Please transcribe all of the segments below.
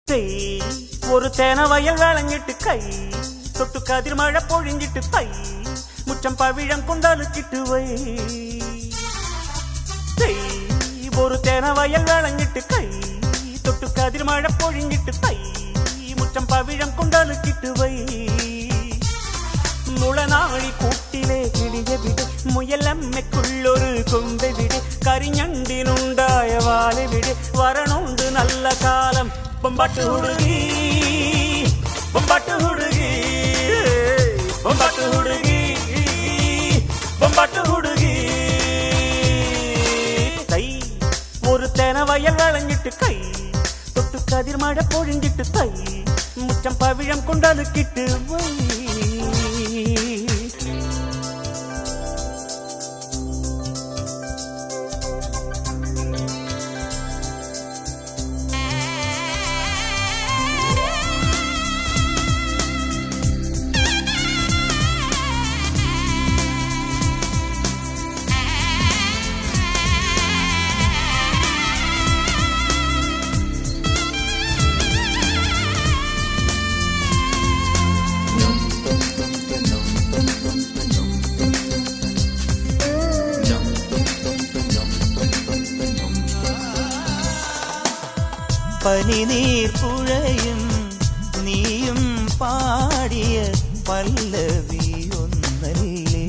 ഒരു തേന വയൽ വിളഞ്ഞിട്ട് കൈ തൊട്ടു കതിർ മഴ പൊഴിഞ്ഞിട്ട് തൈ മുറ്റം പവിഴം കൊണ്ടലുക്കിട്ട് വൈ ഒരു തേന വയൽ വിളഞ്ഞിട്ട് കൈ തൊട്ടു കതിർ മഴ പൊഴിഞ്ഞിട്ട് തൈ മുറ്റം പവിഴം കൊണ്ടലുക്കിട്ട് വൈ മുളനാളി കൂട്ടിലെ കിളിയ വിട് മുയലമ്മയ്ക്കുള്ളൊരു കൊമ്പ വിട് കരിഞ്ഞണ്ടിനുണ്ടായ വാല വിട് വരണുണ്ട് നല്ല കാലം ബൊമ്പാട്ട് ಹುಡುಗಿ ಬೊಂಬಾಟು ಹುಡುಗಿ ಬೊಂಬಾಟು ಹುಡುಗಿ ಬೊಂಬಾಟು ಹುಡುಗಿ കൈ ഒരു തേന വയൽ വിളഞ്ഞിട്ട് കൈ തൊട്ടു കതിർ മഴ പൊഴിഞ്ഞിട്ട് തൈ മുറ്റം പവിഴം കൊണ്ടലുക്കിട്ട് വൈ പനിനീർ പുഴയും നീയും പാടിയ പല്ലവി ഒന്നല്ലേ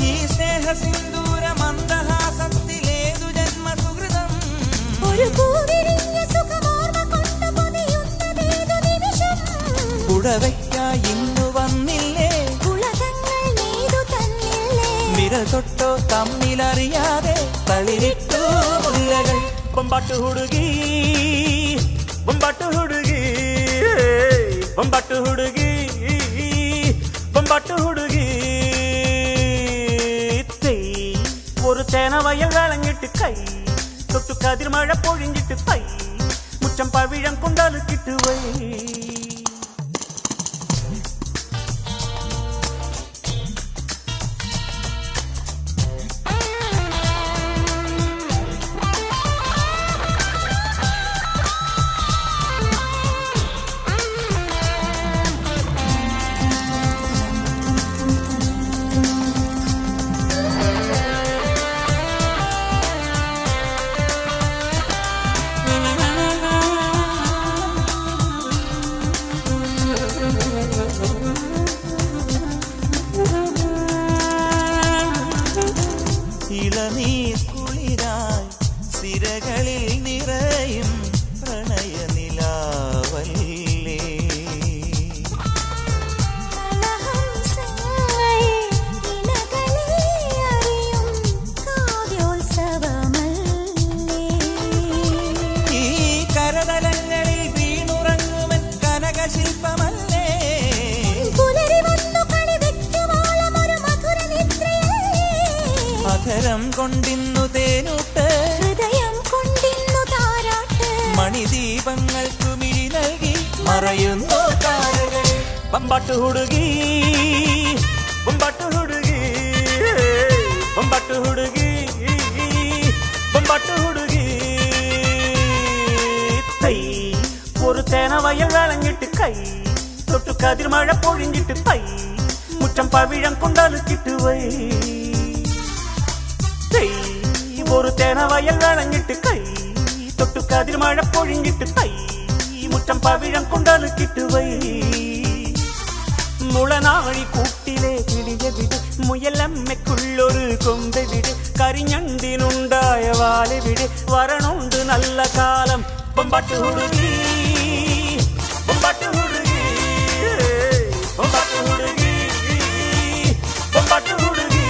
ഈ സ്നേഹസിന്ദൂര മന്ദഹാസത്തിലേതു ജന്മസുഹൃതം ഒരു കുടവയ്ക്കായി ഇന്നു വന്നില്ലേ വിരൽ തൊട്ടോ തമ്മിലറിയാതെ തളിരിട്ടു മുല്ലകൾ ബൊമ്പാട്ടു ಹುಡುಗಿ ബൊമ്പാട്ടു ಹುಡುಗಿ ബൊമ്പാട്ടു ಹುಡುಗಿ ബൊമ്പാട്ടു ಹುಡುಗಿ ഒരു തേന വയൽ വിളഞ്ഞിട്ട് കൈ തൊട്ടു കതിർ മഴ പൊഴിഞ്ഞിട്ട് തൈ മുറ്റം പവിഴം കൊണ്ടലുക്കിട്ട് വൈ ഇളനീർ കുളിരായി സിരകളിൽ നിറയും പ്രണയ നിലാവല്ലേ ഈ കരതലങ്ങളിൽ വീണുറങ്ങുമൻ കനകശില്പമല്ലേ അധരം കൊണ്ടിന്നു തേനൂട്ട് ഹൃദയം കൊണ്ടിന്നു താരാട്ട് മണിദീപങ്ങൾക്കു മിഴി നൽകി മറയുന്നു താരകൾ ബൊമ്പാട്ടു ಹುಡುಗಿ ബൊമ്പാട്ടു ಹುಡುಗಿ ബൊമ്പാട്ടു ಹುಡುಗಿ ബൊമ്പാട്ടു ಹುಡುಗಿ തൈ ഒരു തേന വയൽ വിളഞ്ഞിട്ട് കൈ തൊട്ടു കതിർ മഴ പൊഴിഞ്ഞിട്ട് തൈ മുറ്റം പവിഴം കൊണ്ടലുക്കിട്ട് വൈ ഒരു തേന വയൽ വിളഞ്ഞിട്ട് കൈ തൊട്ടു കതിർ മഴ പൊഴിഞ്ഞിട്ട് തൈ മുറ്റം പവിഴം കൊണ്ടലുക്കിട്ട് വൈ മുളനാളി കൂട്ടിലെ കിളിയ വിട് മുയലമ്മയ്ക്കുള്ളൊരു കൊമ്പ വിട് കരിഞ്ഞണ്ടിനുണ്ടായ വാല വിട് വരണുണ്ട് നല്ല കാലം ബൊമ്പാട്ടു ಹುಡುಗಿ ബൊമ്പാട്ടു ಹುಡುಗಿ ബൊമ്പാട്ടു ಹುಡುಗಿ ബൊമ്പാട്ടു ಹುಡುಗಿ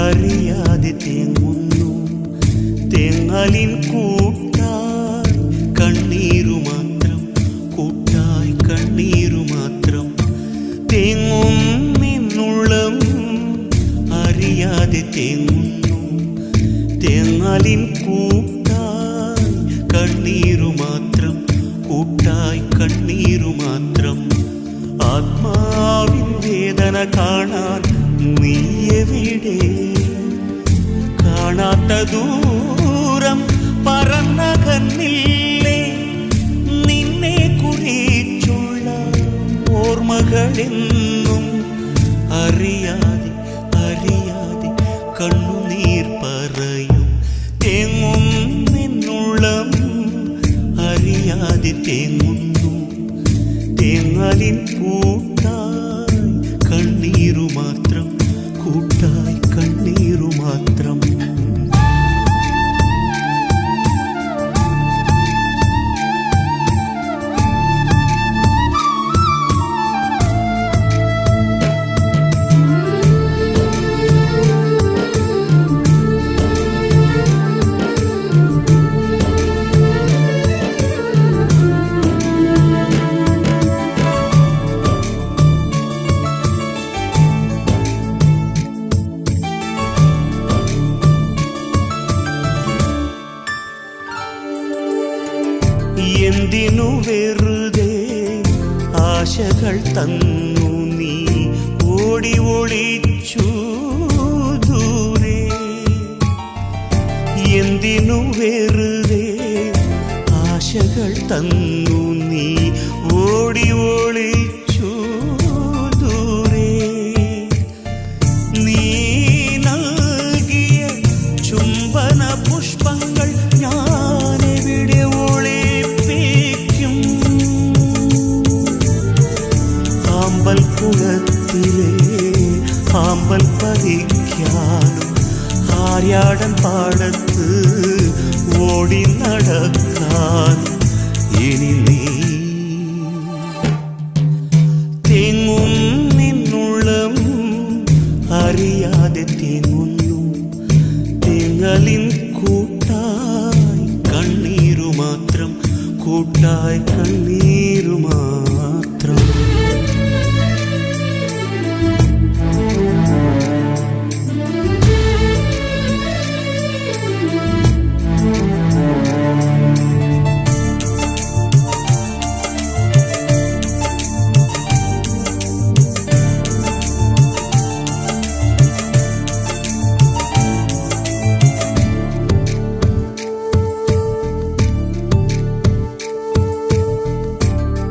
അറിയാതെ തേങ്ങുന്നു. തേങ്ങലിൻ കൂട്ടായി കണ്ണീരു മാത്രം, കൂട്ടായി കണ്ണീരു മാത്രം. തേങ്ങും നിന്നുള്ളം അറിയാതെ തേങ്ങുന്നു. തേങ്ങലിൻ കൂട്ടായി കണ്ണീരു മാത്രം, കൂട്ടായി കണ്ണീരു മാത്രം. ആത്മാവിൻ വേദന കാണാൻ നീ എവിടെ? കാണാത്ത ദൂരം പറന്നകന്നില്ലേ? നിന്നെ കുറിച്ചുള്ള ഓർമ്മകളെന്നും അറിയാതെ അറിയാതെ കണ്ണുനീർ പറയും. തേങ്ങും നിന്നുള്ളം അറിയാതെ തേങ്ങുന്നു. തേങ്ങലിൻ കൂട്ടായി കണ്ണീരു മാത്രം, കൂട്ടായി കണ്ണീരു മാത്രം. എന്തിനു വെറുതെ ആശകൾ തന്നു നീ ഓടി ഒളിച്ചു ദൂരെ? എന്തിനു വെറുതെ ആശകൾ തന്നു നീ ഓടി ഒളിച്ചു ദൂരെ? നീ നൽകിയ ചുംബന പുഷ്പങ്ങൾ ഞാനെവിടെ കുളത്തിലെ ആമ്പൽ പറിക്കാനും ആര്യാടൻ പാടത്ത് ഓടി നടക്കാൻ ഇനി നീ? തേങ്ങും നിന്നുള്ളം അറിയാതെ തേങ്ങുന്നു. തേങ്ങലിൻ കൂട്ടായി കണ്ണീരു മാത്രം, കൂട്ടായി കണ്ണീരു മാത്രം.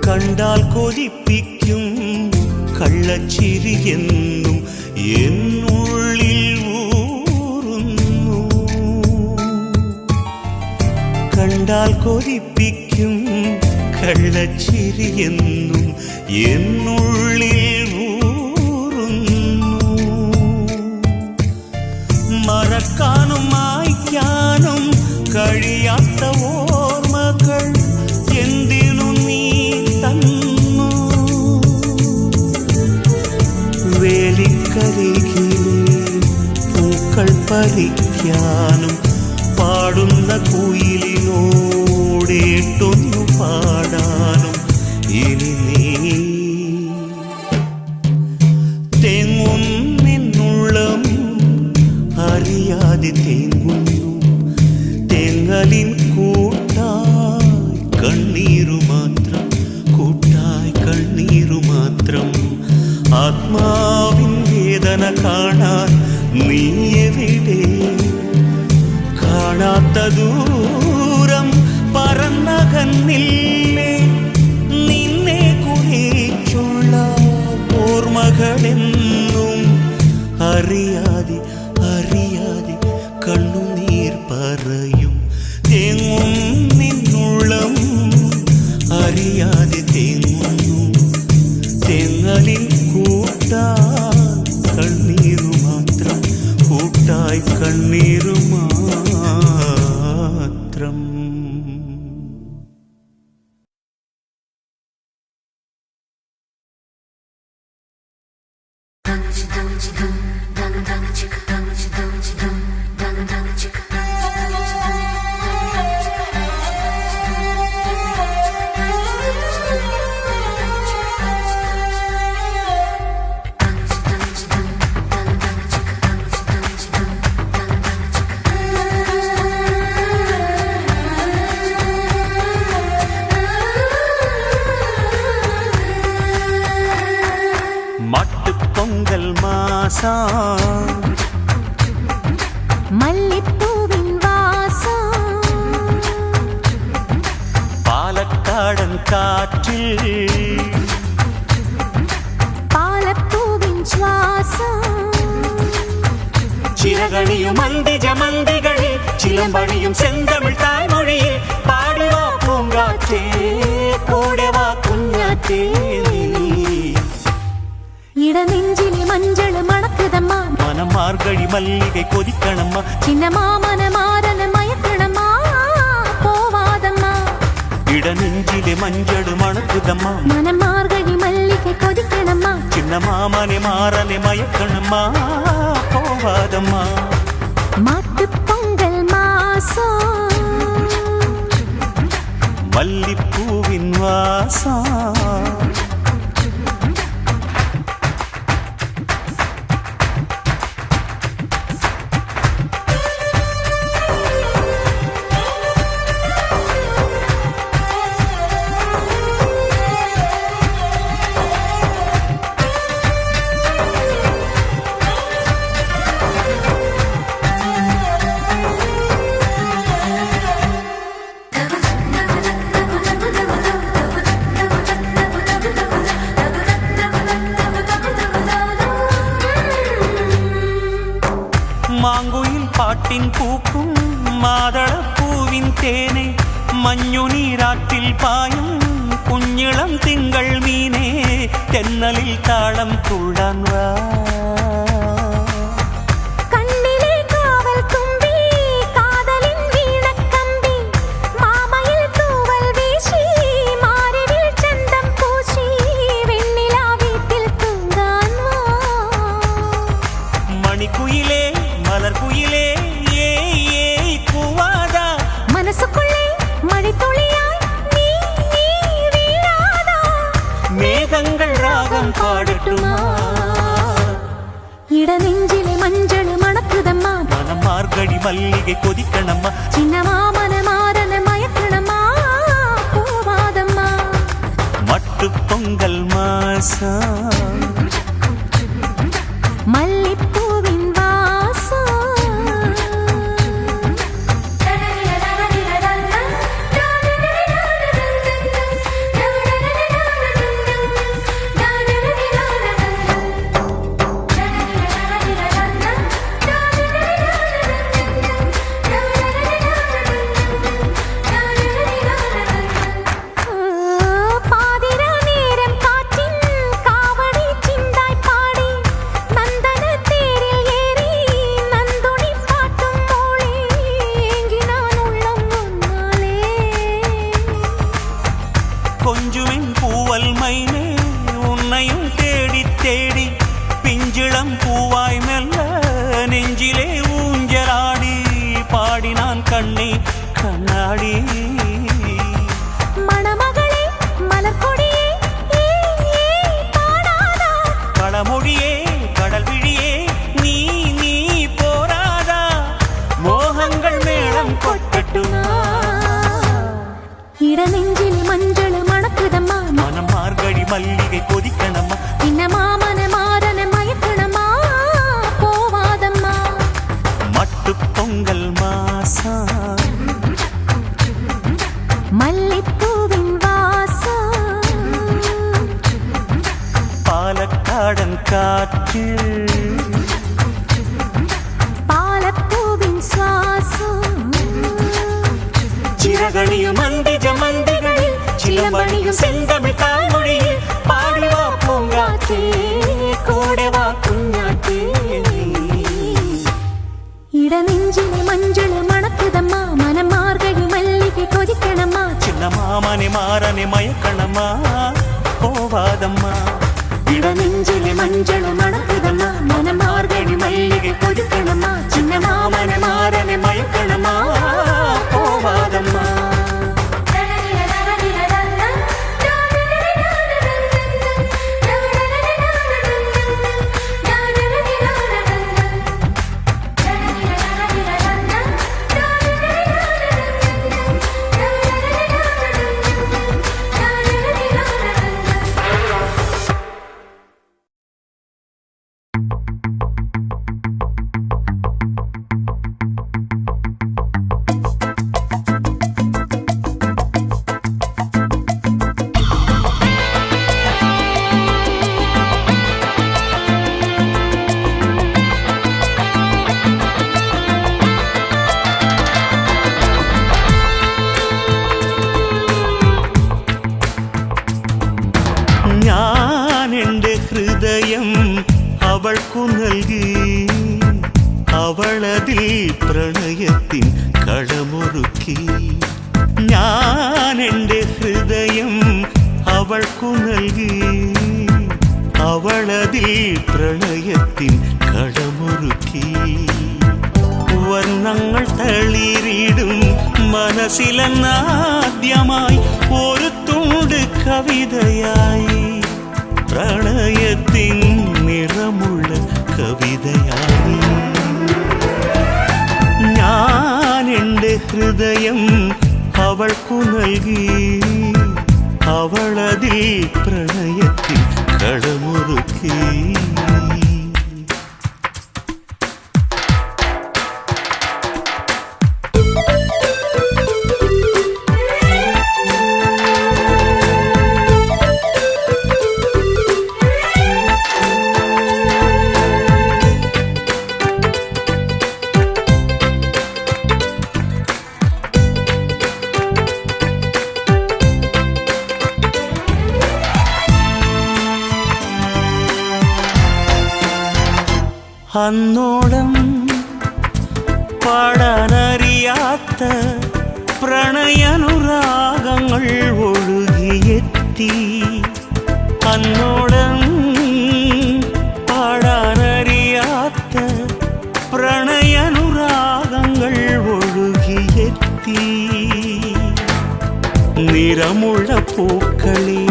കണ്ടാൽ കൊതിപ്പിക്കും കള്ളച്ചിരിയെന്നും എന്നുള്ളിൽ ഊറുന്നു. കണ്ടാൽ കൊതിപ്പിക്കും കള്ളച്ചിരിയെന്നും എന്നുള്ളിൽ ഊറുന്നു. മറക്കാനും മായ്ക്കാനും കഴിയാത്ത ഓർമ്മകൾ എന്തിനു നീ തന്നു? വേലിക്കരികിലെ പൂക്കൾ പറിക്കാനും പാടുന്ന കുയിലിനോടേട്ടൊന്നു പാടാനും ഇനി നീ? തേങ്ങും നിന്നുള്ളം അറിയാതെ തേങ്ങുന്നു. തേങ്ങലിൻ കൂട്ടായി കണ്ണീരു മാത്രം, കൂട്ടായി കണ്ണീരു മാത്രം. ആത്മാവിൻ വേദന കാണാൻ നീ എവിടെ? കാണാത്ത ദൂരം പറന്നകന്നില്ലേ? നിന്നെ കുറിച്ചുള്ള ഓർമ്മകളെന്നും അറിയാതെ അറിയാതെ കണ്ണുനീർ പറയും. തേങ്ങും നിന്നുള്ളം അറിയാതെ തേങ്ങുന്നു. തേങ്ങലിൻ കൂട്ടായി കണ്ണീരു മാത്രം, കൂട്ടായി കണ്ണീരു മാത്രം. Dang dang dang dang dang dang dang மல்லிப்பூவின் வாசம் பாலக்காடன் காற்றில் பாலப்பூவின் சுவாசம் சிறகணியும் மந்திஜ மந்திகளில் சிலம்பணியும் செந்தமிழ் தாய்மொழியில் பாடுவா பூங்காற்றே கூடவா குஞ்ஞாற்றே இடநெஞ்சிலே மஞ்சள் மணக்குதம்மா மனம் மார்கழி மல்லிகை கொதிக்கணம்மா சின்ன மாமன மாறன மயக்கணம்மா போவாதம்மா இடநெஞ்சிலே மஞ்சள் மணக்குதம்மா மனம் மார்கழி மல்லிகை கொதிக்கணம்மா சின்ன மாமனை மாறனை மயக்கணம்மா போவாதம்மா மாட்டுப் பொங்கல் மாசம் மல்லிப்பூவின் வாசம் மாங்குயில் பாட்டின் பூக்கும் மாதளப்பூவின் தேனே மஞ்சு நீராற்றில் பாயும் குஞ்சிளம் திங்கள் மீனே தென்னலில் தாளம் துள்ளான் வா கண்ணிலே காவல் தும்பி காதலின் வீணக்கம்பி மாமையில் தூவல் வீசி மாறிவில் சந்தம் பூசி வெண்ணிலா வீட்டில் தூங்கான் வா மணிக்குயிலே மலர் குயிலே ஏய் கூவாதா மனசுக்குள்ளே மழைத்துளியாய் நீ வீழாதா மேகங்கள் ராகம் பாடட்டுமா இடநெஞ்சிலே மஞ்சள் மணக்குதம்மா மனம் மார்கழி மல்லிகை கொதிக்கணம்மா சின்ன மாமன மாறன மயக்கணம்மா போவாதம்மா மட்டு பொங்கல் மாசம் மல்லிப்பூவின் வாசம் பாதிரா நேரம் காற்றின் காவடி சிந்தாய் பாடி நந்தன தேரில் ஏறி நந்துணி பாட்டும் மோளே ஏங்கினான் உள்ளம் உன்னாலே கொஞ்சுவின் பூவல் மைனே உன்னையும் தேடி தேடி பிஞ்சிளம் பூவாய் மெல்ல நெஞ்சிலே ஊஞ்சலாடி பாடினான் கண்ணே கண்ணாடி மணமகளே மலர்கொடியே ஏய் பாடாதா களமொழியே கடல் விழியே நீ போராதா மோகங்கள் மேளம் கொட்டட்டுமா இடநெஞ்சில் மஞ்சள் மணக்குதம்மா மனம் மார்கழி மல்லிகை கொதிக்கணம்மா சின்ன மாமன மாறன மயக்கணம்மா போவாதம்மா மட்டு பொங்கல் மாசம் மல்லிப்பூவின் வாசம் பாலக்காடன் காற்றில் பாலப்பூவின் சுவாசம் சிறகணியும் மந்திஜ மந்திகளில் சிலம்பணியும் செந்தமிழ் தாய்மொழியில் பாடுவா பூங்காற்றே கூடவா குஞ்ஞாற்றே இடநெஞ்சிலே மஞ்சள் மணக்குதம்மா மனம் மார்கழி மல்லிகை கொதிக்கணம்மா சின்ன மாமனை மாறனை மயக்கணம்மா போவாதம்மா இடநெஞ்சிலே மஞ்சள் மணக்குதம்மா மனம் மார்கழி மல்லிகை கொதிக்கணம்மா சின்ன மாமனை மாறனை மயக்கணம்மா போவாதம்மா അവളതിൽ പ്രണയത്തിൻ കളമൊരുക്കി. ഞാൻ എൻ്റെ ഹൃദയം അവൾക്കു നൽകി. അവളതിൽ പ്രണയത്തിൻ കളമൊരുക്കി. വർണ്ണങ്ങൾ തളിരിടും മനസ്സിലെന്നാദ്യമായി ഒരു തുണ്ട് കവിതയായി, പ്രണയത്തിൻ നിറമുള്ള കവിതയായി. ഞാൻ എൻ്റെ ഹൃദയം അവൾക്കു നൽകി. അവളതിൽ പ്രണയത്തിൻ കളമൊരുക്കി. അന്നോളം പാടാനറിയാത്ത പ്രണയാനുരാഗങ്ങൾ ഒഴുകിയെത്തി. അന്നോളം പാടാനറിയാത്ത പ്രണയാനുരാഗങ്ങൾ ഒഴുകിയെത്തി. നിറമുള്ള പൂക്കളെ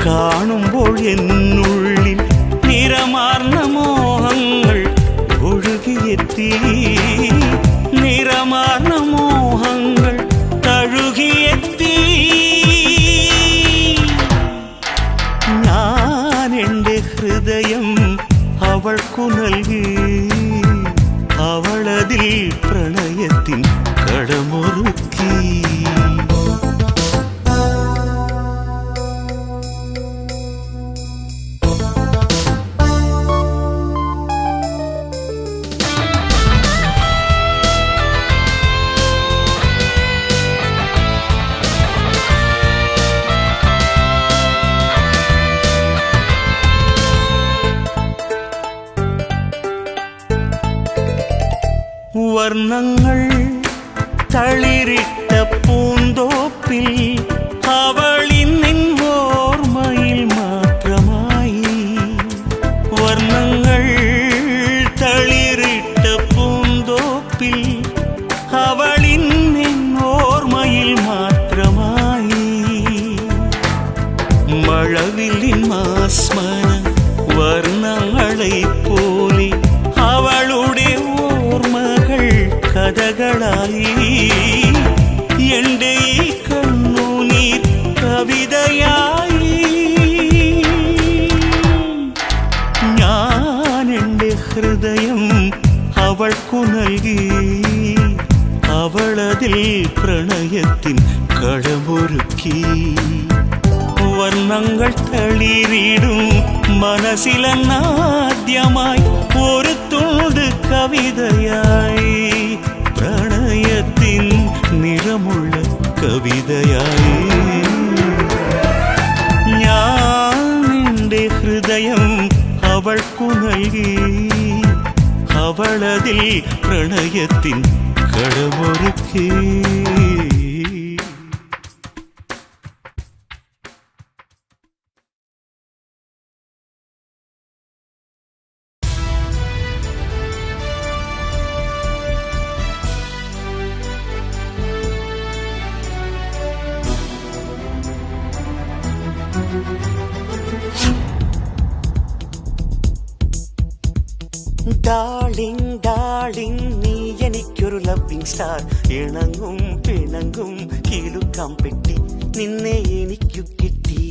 കാണുമ്പോൾ എന്നുള്ളിൽ നിറമാർന്ന മോഹങ്ങൾ ഒഴുകിയെത്തി. നിറമാർന്ന മോഹങ്ങൾ തഴുകിയെത്തി. ഞാൻ എൻ്റെ ഹൃദയം അവൾക്കു നൽകി. അവളതിൽ പ്രണയത്തിൻ കളമൊരുക്കി. വർണ്ണങ്ങൾ തളിരിട്ട പൂന്തോപ്പിൽ അവളിന്നിൻ ഓർമ്മയിൽ മാത്രമായി. വർണ്ണങ്ങൾ തളിരിട്ട പൂന്തോപ്പിൽ അവളിന്നിൻ ഓർമ്മയിൽ മാത്രമായി. മഴവില്ലിൻ മാസ്മര വർണ്ണങ്ങളെ പോലെ അവളുടെ ഓർമ്മകൾ കഥകളായി. എൻ്റെ ഈ കണ്ണുനീർ കവിതയായി. ഞാൻ എൻ്റെ ഹൃദയം അവൾക്കു നൽകി. അവളതിൽ പ്രണയത്തിൻ കളമൊരുക്കി. വർണ്ണങ്ങൾ തളിരിടും മനസ്സിലെന്നാദ്യമായി ഒരു തുണ്ട് കവിതയായി, പ്രണയത്തിൻ നിറമുള്ള കവിതയായി. ഞാൻ എൻ്റെ ഹൃദയം അവൾക്കു നൽകി. അവളതിൽ പ്രണയത്തിൻ കളമൊരുക്കി. ഡാർലിംഗ് ഡാർലിംഗ് നീ എനിക്കൊരു ലവിംഗ് സ്റ്റാർ. ഇണങ്ങും പിണങ്ങും കീലുക്കാം പെട്ടി നിന്നെ എനിക്കു കിട്ടി.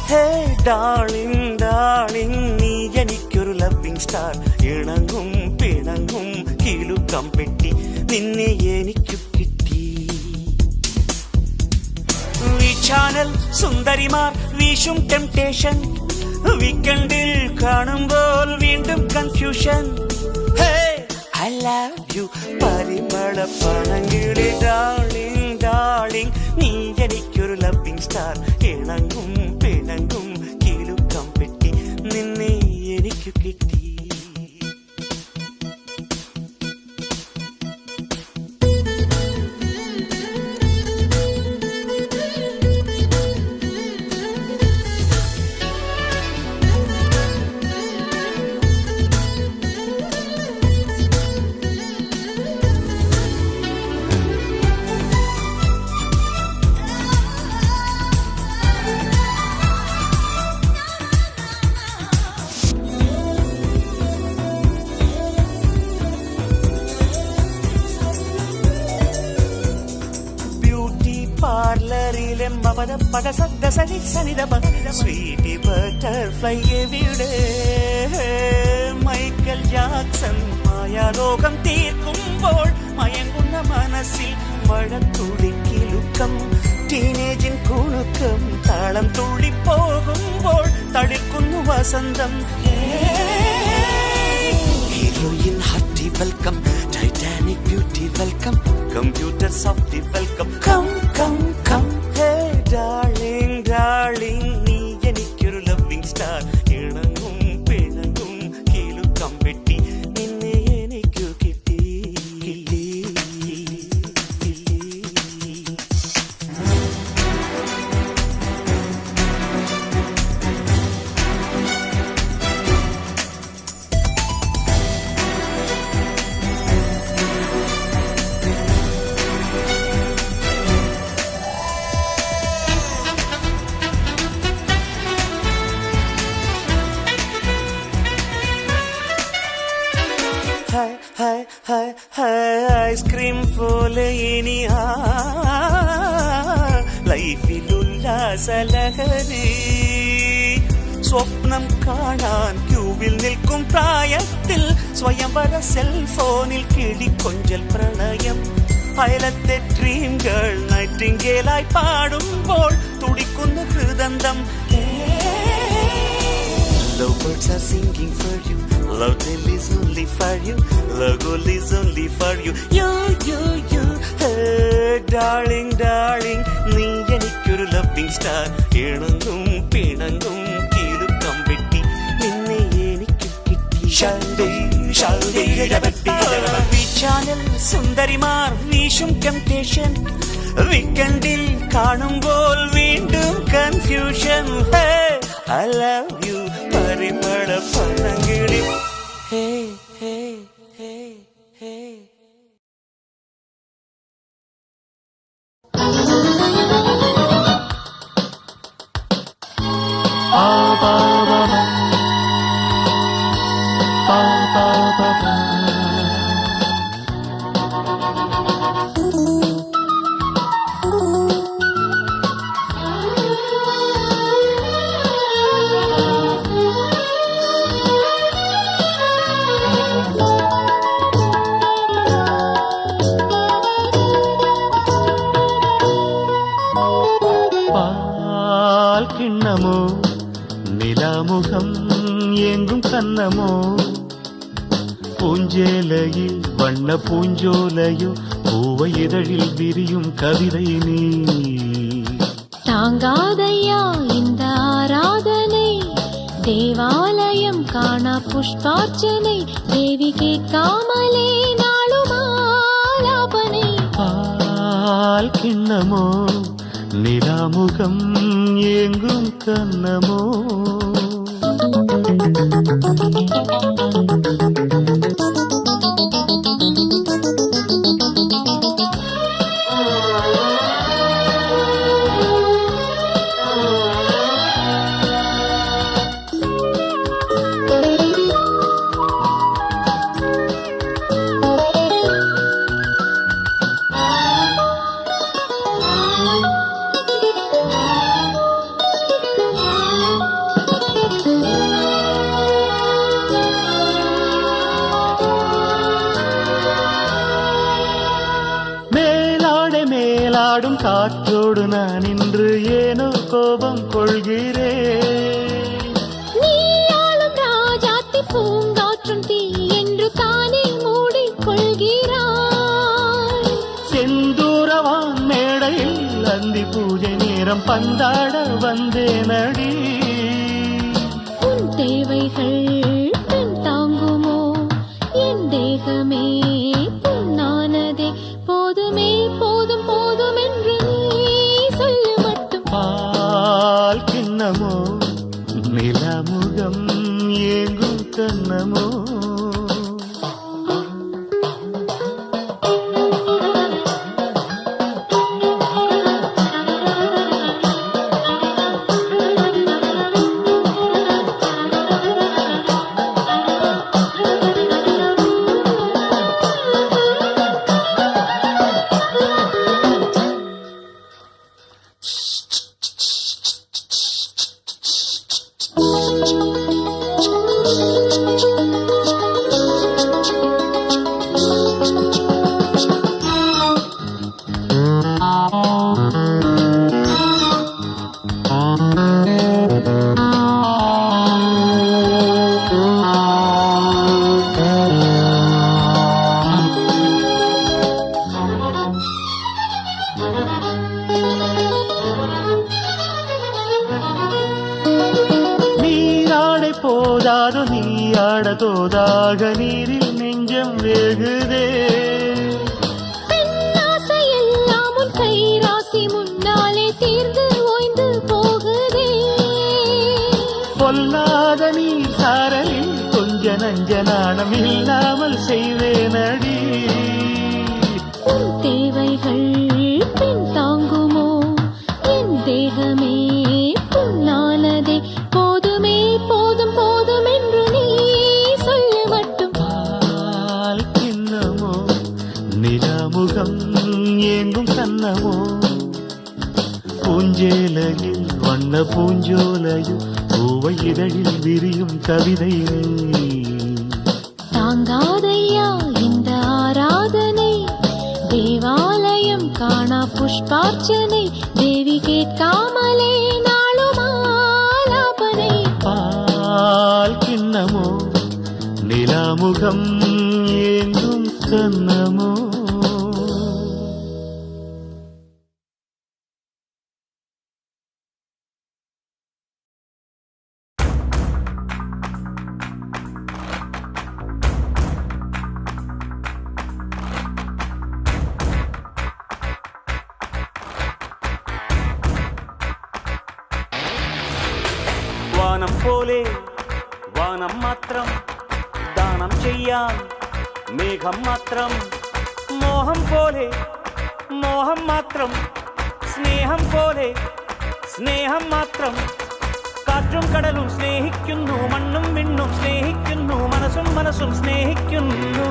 ഹേ ഡാർലിംഗ് ഡാർലിംഗ് നീ എനിക്കൊരു ലവിംഗ് സ്റ്റാർ. ഇണങ്ങും പിണങ്ങും കീലുക്കാം പെട്ടി നിന്നെ എനിക്കു കിട്ടി. ചാനൽ സുന്ദരിമാർ വീശും ടെംപ്ടേഷൻ. വീക്കെൻഡിൽ കാണുമ്പോൾ വീണ്ടും confusion. Hey I love you പരിമള പണങ്കിളി. ഡാർലിംഗ് ഡാർലിംഗ് നീ എനിക്കൊരു ലവിംഗ് സ്റ്റാർ. ഇണങ്ങും പിണങ്ങും കീലുക്കാം പെട്ടി നിന്നെ എനിക്കു കിട്ടി. பத பத சத்த சனி சனித ஸ்வீட்டி பட்டர்ஃப்ளை எவிடே மைக்கேல் ஜாக்சன் மாயாலோகம் தீர்க்கும்போள் மயங்குന്ന മനസ്സിൽ മഴത്തുള്ളിക്കിലുക്കം ടീനേജിൻ കുണുക്കം താളം തുള്ളിപ്പോകുമ്പോൾ തളിർക്കുന്നു വസന്തം heroine hearty welcome Titanic beauty welcome computer softly welcome come come come hey darling darling നീ എനിക്കൊരു ലവിംഗ് സ്റ്റാർ ഇണങ്ങും പിണങ്ങും കീലുക്കം വെട്ടി നിന്നെ എനിക്കു കിട്ടി കിട്ടി കിട്ടി ഐസ്ക്രീം പോലെ ഇനി ലൈഫിൽ ഉല്ലാസലഹരി സ്വപ്നം കാണാൻ ക്യൂവിൽ നിൽക്കും പ്രായത്തിൽ സ്വയംവര സെൽഫോണിൽ കിളിക്കൊഞ്ചൽ പ്രണയം അയലത്തെ ഡ്രീം ഗേൾ നൈറ്റിംഗേലായി പാടുമ്പോൾ തുടിക്കുന്ന ഹൃദന്തം Love birds are singing for you. Love tale is only for you. Love goal is only for you. You. Hey, darling, darling. നീ എനിക്കൊരു ലവിംഗ് സ്റ്റാർ ഇണങ്ങും പിണങ്ങും കീലുക്കം വെട്ടി നിന്നെ എനിക്ക് കിട്ടി ചാനൽ സുന്ദരിമാർ വീശും ടെംപ്ടേഷൻ വീക്കെൻഡിൽ കാണുമ്പോൾ വീണ്ടും കൺഫ്യൂഷൻ I love you പരിമള പനങ്കിളി ഹേ ഹേ ഹേ ഹേ കിണ്ണമോ നിലാമുഖം എങ്കും കന്നമോ പൂഞ്ചേലയിൽ വണ്ണ പൂഞ്ചോലയോ പൂവയിതഴിൽ വിരിയും കവിதை നീ தாங்காதையா இந்த ஆராதனை தேவாலயம் காணா புஷ்பார்ச்சனை தேவி கேட்காமலே நாளுமாலாபனை പാൽ കിണ്ണമോ നിലാമുഖം എങ്കും കന്നമോ மேலாடும் காற்றோடு நான் இன்று ஏனோ கோபம் கொள்கிறேன் நீயாளும் ராஜாத்தி பூங்காற்றும் தீ என்று தானே மூடிக்கொள்கிறாய் செந்தூரவான் மேடையில் அந்தி பூஜை நேரம் பந்தாட வந்தேனடி உன் தேவைகள் பெண் தாங்குமோ என் தேகமே பொன்னானதே போதுமே போதும் போதும் என்று நீ சொல்லு மட்டும் பால் கிண்ணமோ நிலமுகம் ஏங்கும் கண்ணமோ நீராட தோதாக நீரில் நெஞ்சம் வேகுதே பெண்ணாசை எல்லாம் உன் கைராசி முன்னாலே தீர்ந்து ஓய்ந்து போகுதே பொல்லாத நீர் சாரலில் கொஞ்ச நஞ்ச நாணம் இல்லாமல் செய்வேனடி உன் தேவைகள் பெண் தாங்குமோ என் தேகமே புண்ணானதே போதுமே போதும் போதும் என்று நீ சொல்ல மட்டும் பால் கிண்ணமோ நிலாமுகம் ஏங்கும் கண்ணமோ பூஞ்சேலையில் வண்ண பூஞ்சோலையும் பூவை இதழில் விரியும் கவிதை தாங்காதையா இந்த ஆராதனை தேவாலயம் காணா புஷ்பார்ச்சனை தேவி கேட்காமலே நாளுமாலாபனை பால் கிண்ணமோ நிலாமுகம் ஏங்கும் கண்ணமோ വാനം പോലെ വാനം മാത്രം ദാനം ചെയ്യാൻ മേഘം മാത്രം മോഹം പോലെ മോഹം മാത്രം സ്നേഹം പോലെ സ്നേഹം മാത്രം കാറ്റും കടലും സ്നേഹിക്കുന്നു മണ്ണും വിണ്ണും സ്നേഹിക്കുന്നു മനസ്സും മനസ്സും സ്നേഹിക്കുന്നു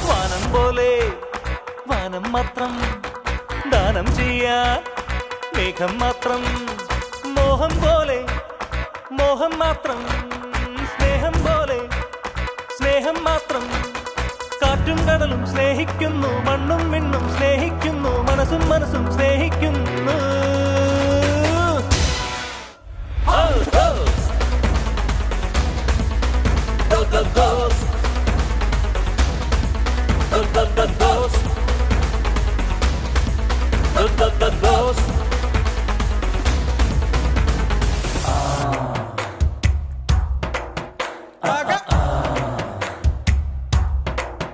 വാനം പോലെ വാനം മാത്രം ദാനം ചെയ്യാൻ മേഘം മാത്രം മോഹം പോലെ മോഹം മാത്രം സ്നേഹം പോലെ സ്നേഹം മാത്രം കാറ്റും കടലും സ്നേഹിക്കുന്നു മണ്ണും വിണ്ണും സ്നേഹിക്കുന്നു മനസ്സും മനസ്സും സ്നേഹിക്കുന്നു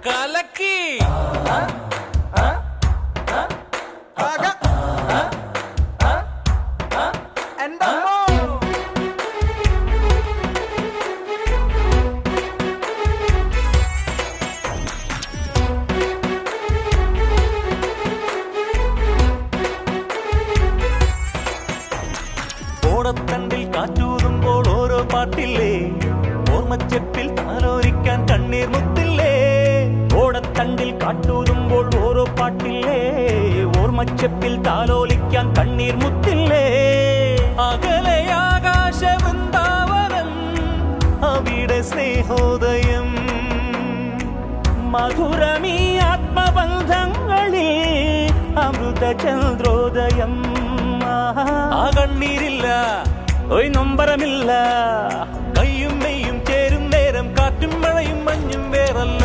കലക്കി ഓടത്തണ്ടിൽ കാറ്റൂതുമ്പോൾ ഓരോ പാട്ടില്ലേ ഓർമ്മച്ചെപ്പിൽ താലോലിക്കാൻ കണ്ണീർ മുത്തില്ലേ ഓടത്തണ്ടിൽ കാറ്റൂതുമ്പോൾ ഓരോ പാട്ടില്ലേ ഓർമ്മച്ചെപ്പിൽ താലോലിക്കാൻ കണ്ണീർ മുത്തില്ലേ അകലെ ആകാശ വൃന്ദാവനം അവിടെ സ്നേഹോദയം മധുരമീ ആത്മബന്ധങ്ങളിൽ അമൃത ചന്ദ്രോദയം ആ കണ്ണീരില്ല ഒരു നൊമ്പരമില്ല കയ്യും മെയ്യും ചേരും നേരം കാറ്റും മഴയും മഞ്ഞും വേറല്ല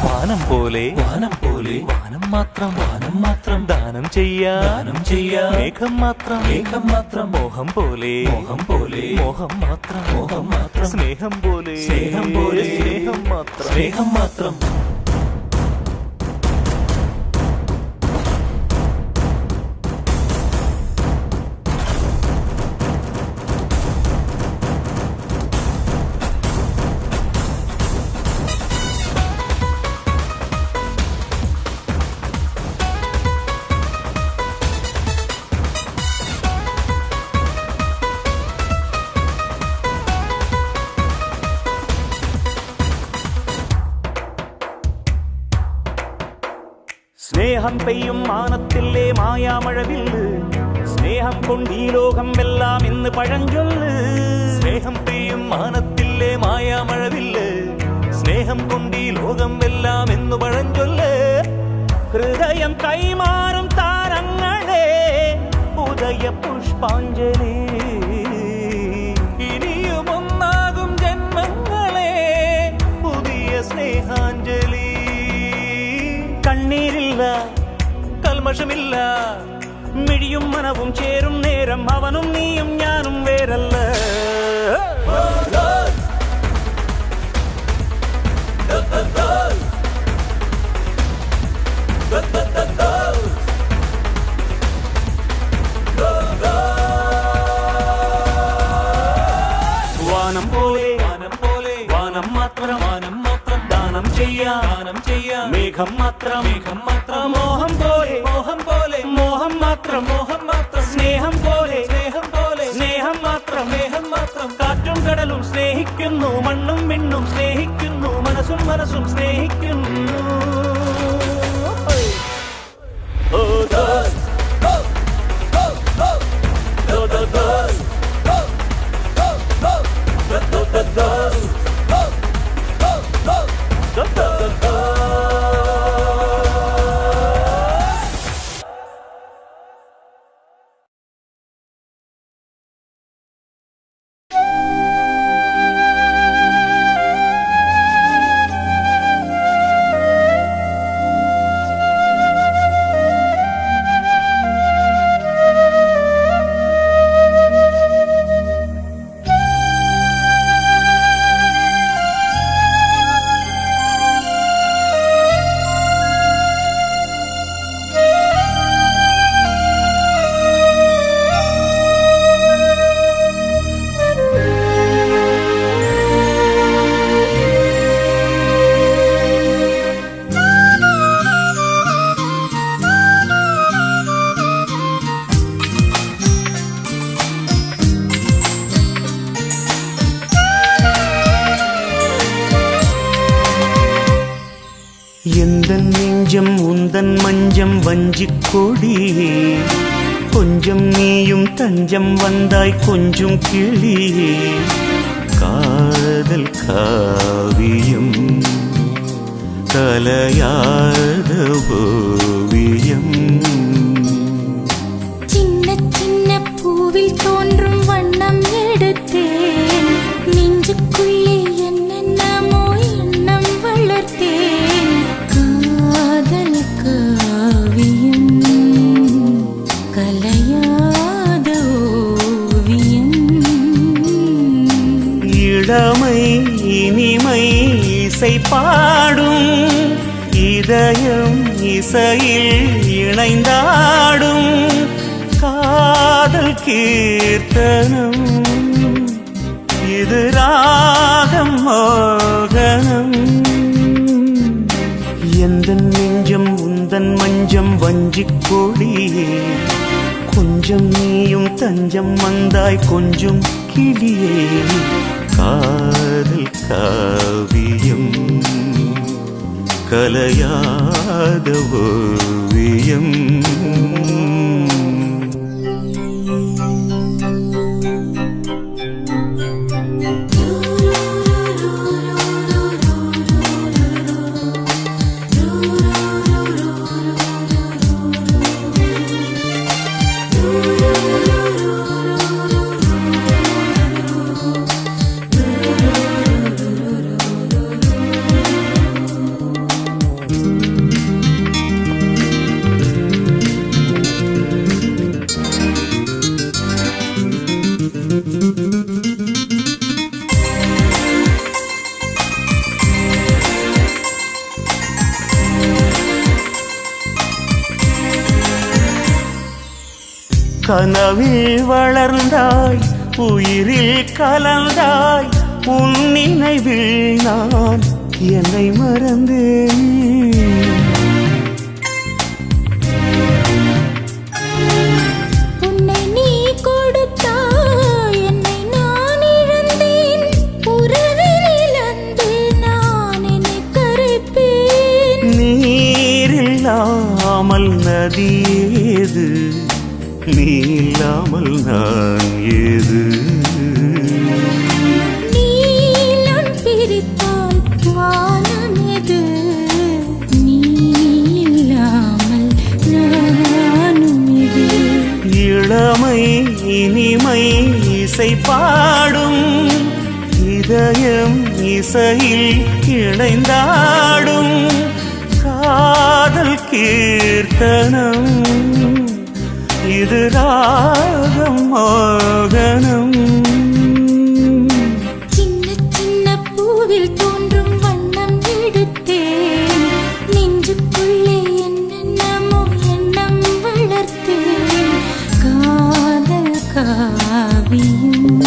വാനം പോലെ വാനം പോലെ വാനം മാത്രം ദാനം ചെയ്യാൻ മേഘം മാത്രം മോഹം പോലെ മോഹം മാത്രം സ്നേഹം പോലെ സ്നേഹം മാത്രം സ്നേഹം പെയ്യും മാനത്തില്ലേ മായാമഴവില്ല് സ്നേഹം കൊണ്ടീ ലോകം എല്ലാം ഇന്ന് പഴഞ്ചൊല്ല് സ്നേഹ മേഘം പെയ്യും മാനത്തില്ലേ മായാമഴവില്ല് സ്നേഹം കൊണ്ടീ ലോകം എല്ലാം എന്നു പഴഞ്ചൊല്ല് ഹൃദയം കൈമാറും താരങ്ങളെ ഉദയ പുഷ്പാഞ്ജലി ഇനിയും ഒന്നാകും ജന്മങ്ങളെ പുതിയ സ്നേഹാഞ്ജലി കണ്ണീരില്ല കൽമഷമില്ല മിഴിയും മനവും ചേരും നേരം അവനും നീയും ഞാനും വേറല്ല വാനം പോലെ വാനം മാത്രം ദാനം ചെയ്യാം മേഘം മാത്രം മോഹം പോലെ മോഹം മാത്രം സ്നേഹം പോലെ സ്നേഹം മാത്രം കാറ്റും കടലും സ്നേഹിക്കുന്നു മണ്ണും വിണ്ണും സ്നേഹിക്കുന്നു മനസ്സും സ്നേഹിക്കുന്നു ഓ ദോസ്ത് எந்தன் நெஞ்சம் உந்தன் மஞ்சம் வஞ்சிக்கொடியே கொஞ்சம் நீயும் தஞ்சம் வந்தாய் கொஞ்சம் கிளியே காதல் காவியம் கலையாத ஓவியம் சின்ன சின்ன பூவில் தோன்றும் வண்ணம் எடுத்தேன் நெஞ்சுக்குள்ளே என்னென்னமோ எண்ணம் வளர்த்தேன் காதல் காவியம் கலையாத ஓவியம் இளமை இனிமை இசை பாடும் இதயம் இசையில் இணைந்தாடும் காதல் கீர்த்தனம் இது ராகம் மோகனம் எந்தன் நெஞ்சம் உந்தன் மஞ்சம் வஞ்சிக்கொடியே கொஞ்சம் நீயும் தஞ்சம் வந்தாய் கொஞ்சம் கிளியே காதல் காவியம் கலையாத ஓவியம் கனவில் வளர்ந்தாய் உயிரில் கலந்தாய் உன் நினைவில் நான் என்னை மறந்தேன் உன்னை நீ கொடுத்தாய் என்னை நான் இழந்தேன் உறவில் இழந்து நான் என்னை கரைப்பேன் நீரில்லாமல் நதியேது நீ இல்லாமல் நான் ஏது வானம் எது நீ இல்லாமல் நானும் இது. இளமை இனிமை இசை பாடும் இதயம் இசையில் இணைந்தாடும் காதல் கீர்த்தனம் இது ராகம் மோகனம். சின்ன சின்ன பூவில் தோன்றும் வண்ணம் எடுத்தேன் நெஞ்சுக்குள்ளே என்னென்னமோ எண்ணம் வளர்த்தேன். காதல் காவியம்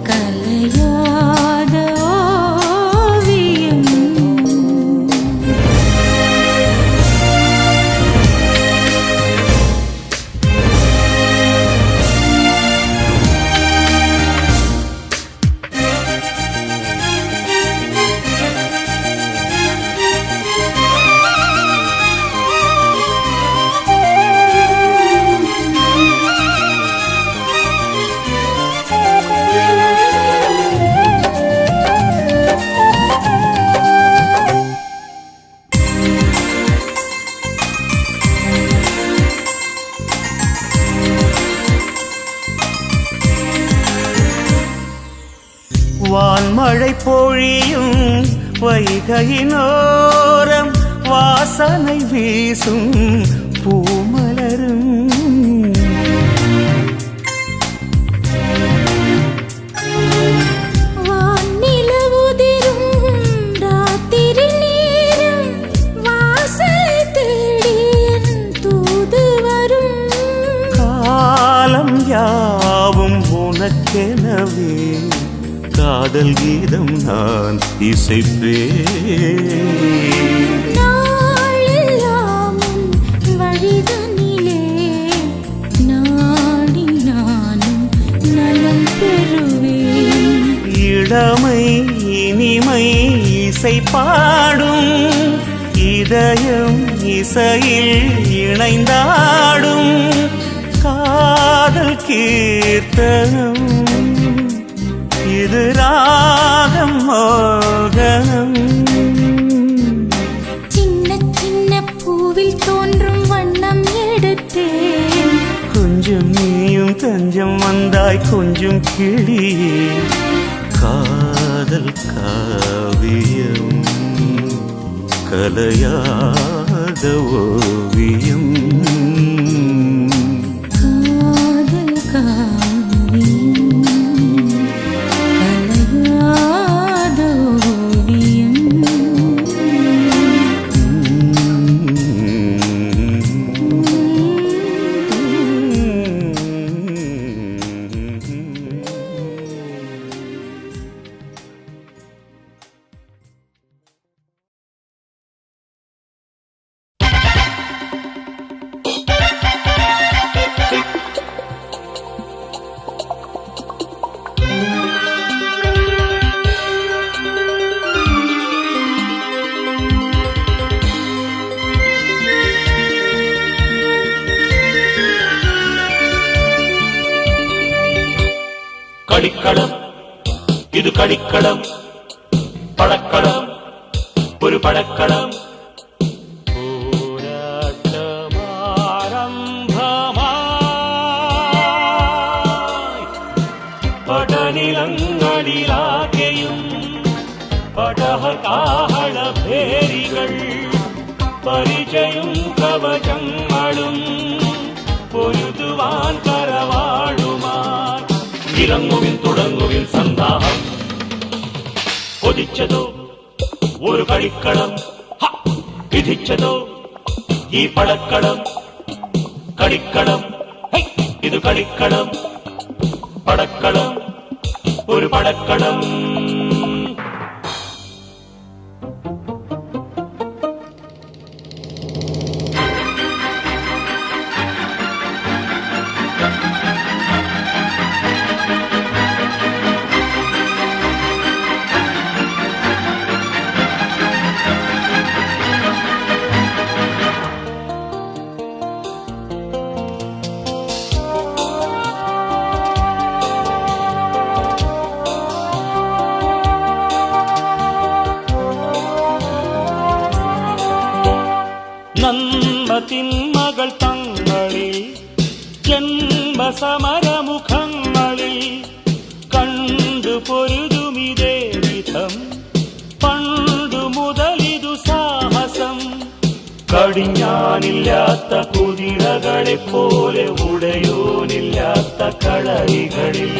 கலையாத ஓவியம். வான்மழை பொழியும் வைகையினோரம் வாசனை வீசும் பூமலரும். வானிலவுதிரும் ராத்திரி நேரம் வாசலை தேடி என் தூது வரும். காலம் யாவும் உனக்கெனவே காதல் கீதம் நான் இசைப்பேன். நாளெல்லாம் வழிதனிலே நாடி நானும் நலம் பெறுவேன். இளமை இனிமை இசை பாடும் இதயம் இசையில் இணைந்தாடும் காதல் கீர்த்தனம் இது ராகம் மோகனம். சின்ன சின்ன பூவில் தோன்றும் வண்ணம் எடுத்தேன். கொஞ்சம் நீயும் தஞ்சம் வந்தாய் கொஞ்சம் கிளியே காதல் காவியம் கலையாத ஓவியம். காதல் காவியம் கலையாத ஓவியம். കളിക്കളം ഇത് കളിക്കളം പടക്കളം ഒരു പടക്കളം പടനിലങ്ങളിലാകെയും പടഹകാഹളഭേരികൾ പരിചയും കവചങ്ങളും പൊരുതുവാൻ കരവാഴുമാൻ ഇറങ്ങുവിൻ തുടങ്ങുവിൻ സന്താഹം കൊതിച്ചതോ ഒരു കളിക്കളം വിധിച്ചതോ ഈ പടക്കളം കളിക്കളം ഇത് കളിക്കളം പടക്കളം ഒരു പടക്കളം തിന്മകൾ തങ്ങളിൽ ജന്മസമരമുഖങ്ങളിൽ കണ്ടു പൊരുതുമിതേ വിധം പണ്ടു മുതലിതു സാഹസം കടിഞ്ഞാനില്ലാത്ത കുതിരകളെ പോലെ ഉടയോനില്ലാത്ത കളരികളിൽ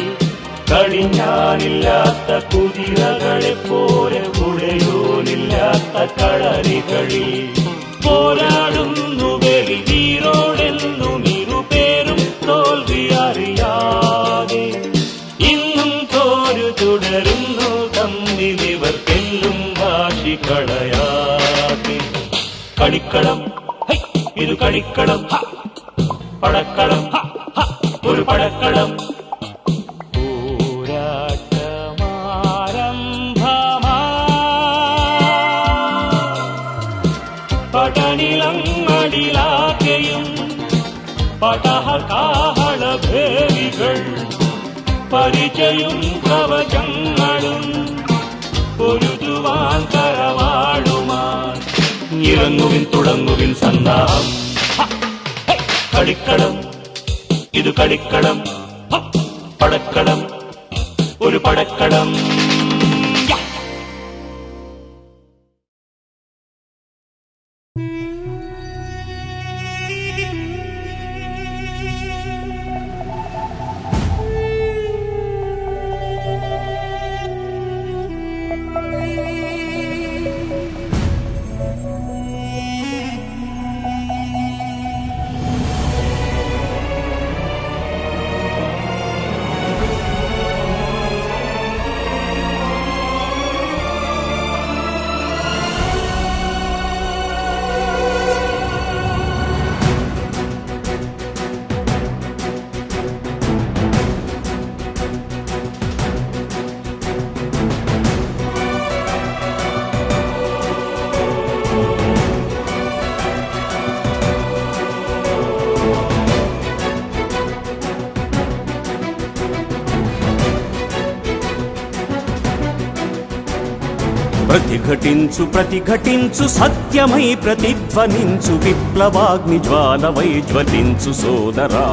കടിഞ്ഞാനില്ലാത്ത കുതിരകളെ പോലെ ഉടയോനില്ലാത്ത കളരികളിൽ പോരാടുന്നു വെളിവീരോടെന്നും ഇരുപേരും തോൽവി അറിയാതെ ഇന്നും തോരു തുടരുന്നു തമ്മിലിവർ തെല്ലും വാശി കളയാതെ കളിക്കളം ഇത് കളിക്കളം പടക്കളം ഒരു പടക്കളം പടനിലങ്ങടിലാകെയും പടഹകാഹളഭേരികൾ പരിചയും കവചങ്ങളും പൊരുതുവാൻ കരവാടുമാൻ ഇറങ്ങുവിൻ തുടങ്ങുവിൻ സന്നാഹം കളിക്കളം ഇത് കളിക്കളം പടക്കളം ഒരു പടക്കളം ప్రతిఘటించు ప్రతిఘటించు సత్యమై ప్రతిధ్వనించు విప్లవాగ్ని జ్వాలవై జ్వలించు సోదరా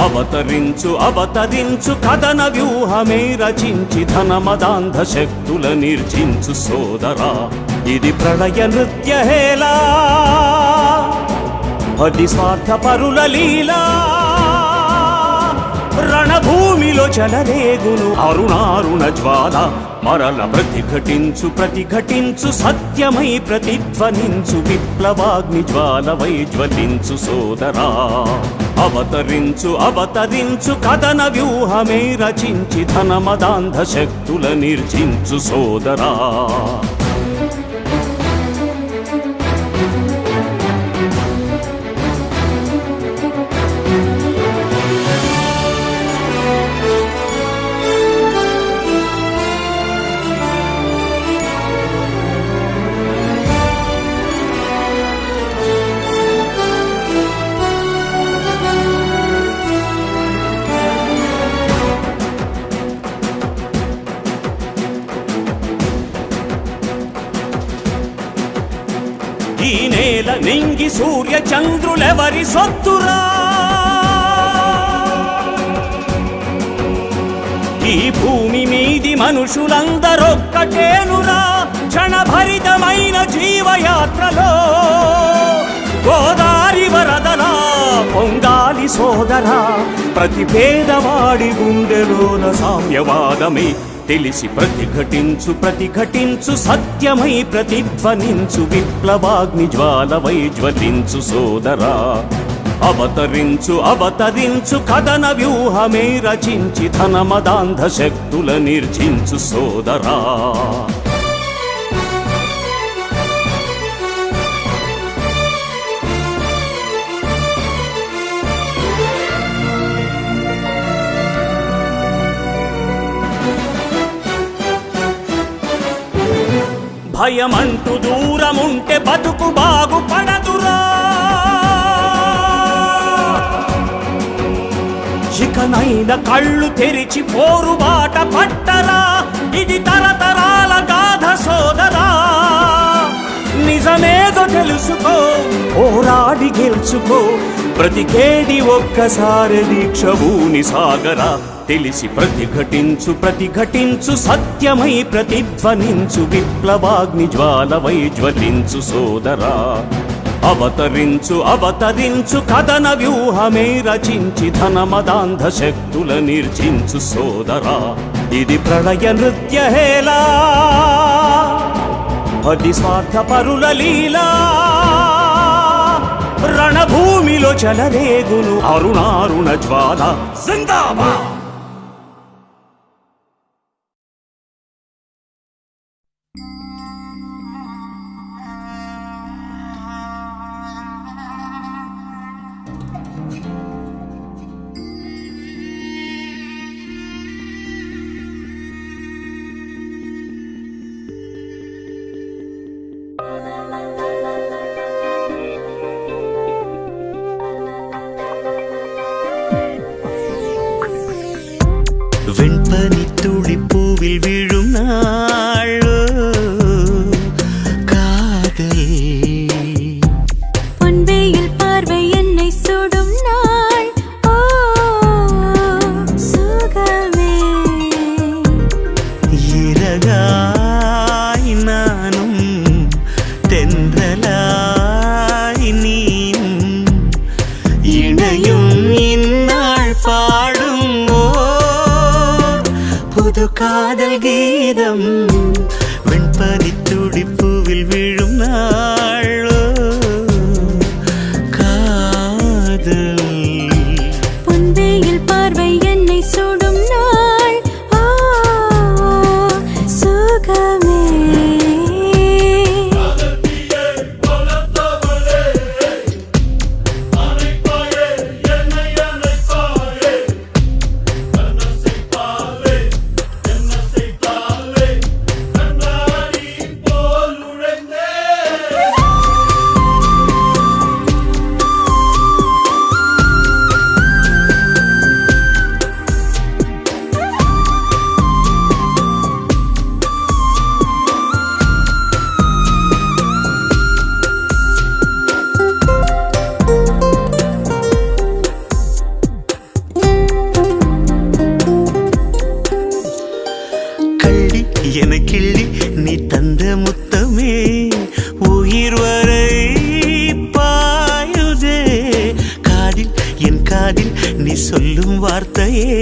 అవతరించు అవతరించు కథన వ్యూహమే రచించి ధనమదాంధ శక్తుల నిర్జించు సోదరా ఇది ప్రళయ నృత్య హేళా అది స్వార్థ పరుల లీలా రణభూమిలో చలరేగును అరుణారుణ జ్వాల మరల ప్రతిఘటించు ప్రతిఘటించు సత్యమై ప్రతిధ్వనించు విప్లవాగ్ని జ్వాలవై జ్వలించు సోదరా అవతరించు అవతరించు కథన వ్యూహమే రచించి ధనమదాంధ శక్తుల నిర్జించు సోదరా ఈ నేల నింగి సూర్య చంద్రులెవరి సొత్తురా ఈ భూమి మీది మనుషులందరొక్కటేనురా క్షణభరితమైన జీవయాత్రలో గోదారి వరదలా పొంగాలి సోదరా ప్రతి పేదవాడి గుండెలోన సామ్యవాదమే తెలిసి ప్రతిఘటించు ప్రతిఘటించు సత్యమై ప్రతిధ్వనించు విప్లవాగ్ని జ్వాలవై జ్వలించు సోదరా అవతరించు అవతరించు కథన వ్యూహమే రచించి ధనమదాంధ శక్తుల నిర్జించు సోదరా భయమంటూ దూరముంటే బతుకు బాగుపడదురా ఇకనైన కళ్ళు తెరిచి పోరుబాట పట్టరా ఇది తరతరాల గాథ సోదరా నిజమేదో తెలుసుకో పోరాట పోరాడి గెలుచుకో బ్రతికేది ఒక్కసారి దీక్ష భూని సాగరా తెలిసి ప్రతిఘటించు సత్యమై ప్రతిధ్వనించు విప్లవాగ్ని జ్వాలవై జ్వలించు సోదరా అవతరించు కథన వ్యూహమే రచించి ధనమదాంధ శక్తుల నిర్జించు సోదరా ఇది ప్రళయ నృత్య హేళా అది స్వార్థ పరుల లీలా రణభూమిలో చెలరేగును అరుణారుణ జ్వాల జిందాబాద్ வெண்பனி துளி பூவில் விழும் நாளோ காதல் பொன்வேயில் பார்வை என்னை சுடும் நாள் ஓ சுகமே இறகாய் நானும் தென்றலாய் நீயும் இணையும் இந்நாள் பாடும் புது காதல் கீதம் வெண்பனி துளி பூவில் விழும் நாளோ காதல் பொன்வேயில் பார்வை என்னை சுடும் நாள் ஓ சுகமே என கிள்ளி நீ தந்த முத்தமே உயிர் வரை பாயுதே காதில் என் காதில் நீ சொல்லும் வார்த்தையே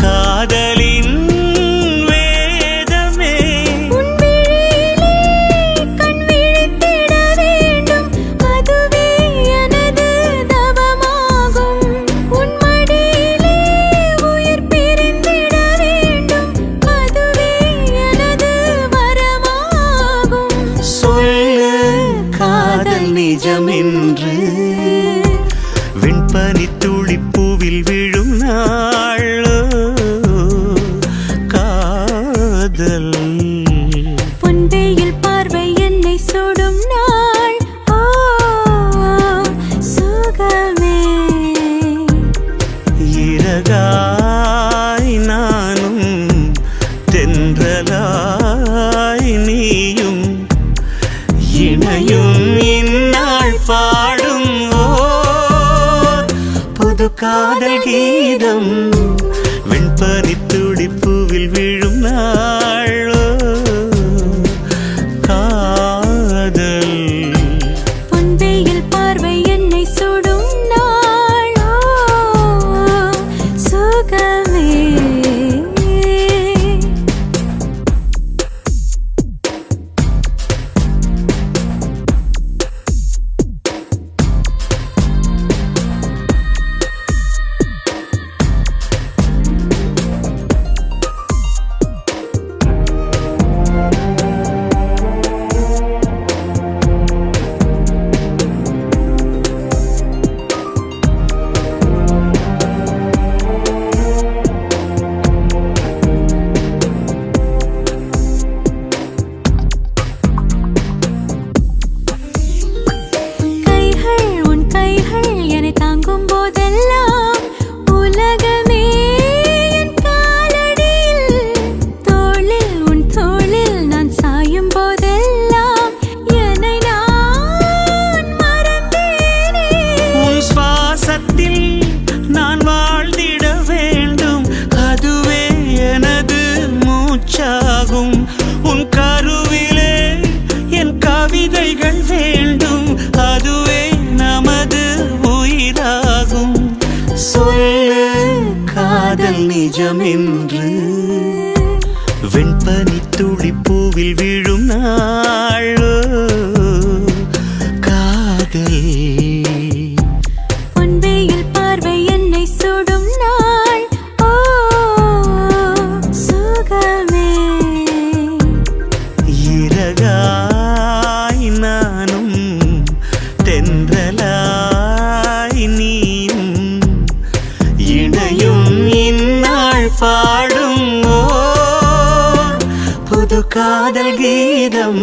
காதலின் வேதமே நிஜமென்று வெண்பனி துளி பூவில் விழும் நாளோ காதல் பொன்வேயில் பார்வை என்னை சுடும் நாள் ஓ சுகமே இறகாய் நானும் தென்றலாய் நீயும் இணையும் இந்நாள் தஞ்சமென்று வெண்பனி துளி பூவில் விழும் நாள் காதல் பொன்வெயில் பார்வை என்னை சுடும் நாள் ஓ சுகமே இறகாய் நானும் தென்றலாய் நீயும் இணையும் இந்நாள் பாடும் ஓர் புது காதல் கீதம்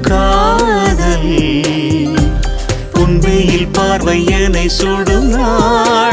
காதல் பொன்வெயில் பார்வை என்னை சுடும் நாள்